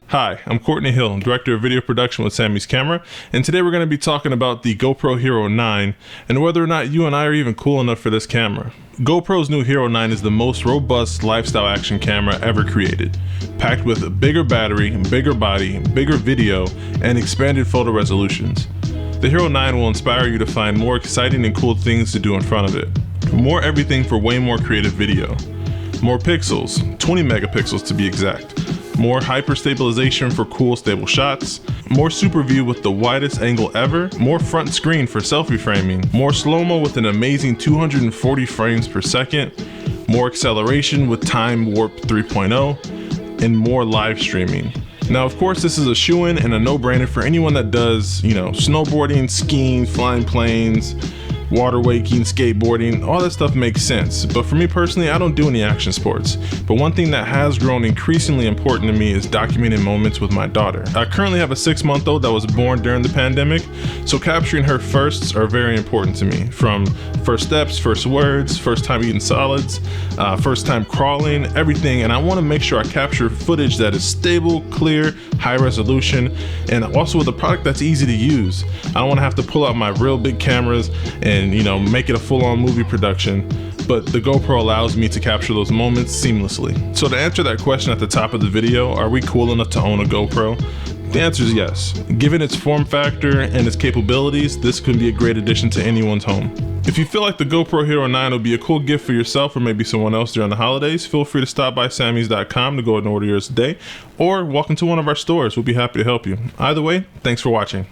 Hi, I'm Courtney Hill, Director of Video Production with Samy's Camera, and today we're going to be talking about the GoPro HERO9 and whether or not you and I are even cool enough for this camera. GoPro's new HERO9 is the most robust lifestyle action camera ever created, packed with a bigger battery, bigger body, bigger video, and expanded photo resolutions. The HERO9 will inspire you to find more exciting and cool things to do in front of it. More everything for way more creative video. More pixels, 20 megapixels to be exact. More hyper stabilization for cool stable shots, more super view with the widest angle ever, more front screen for selfie framing, more slow-mo with an amazing 240 frames per second, more acceleration with Time Warp 3.0, and more live streaming. Now, of course, this is a shoo-in and a no-brainer for anyone that does, snowboarding, skiing, flying planes, water waking, skateboarding, all that stuff makes sense. But for me personally, I don't do any action sports. But one thing that has grown increasingly important to me is documenting moments with my daughter. I currently have a 6-month-old that was born during the pandemic, so capturing her firsts are very important to me. From first steps, first words, first time eating solids, first time crawling, everything. And I want to make sure I capture footage that is stable, clear, high resolution, and also with a product that's easy to use. I don't want to have to pull out my real big cameras and make it a full-on movie production, but the GoPro allows me to capture those moments seamlessly. So to answer that question at the top of the video, are we cool enough to own a GoPro? The answer is yes. Given its form factor and its capabilities, this could be a great addition to anyone's home. If you feel like the GoPro HERO9 will be a cool gift for yourself or maybe someone else during the holidays, feel free to stop by Samys.com to go ahead and order yours today, or walk into one of our stores. We'll be happy to help you. Either way, thanks for watching.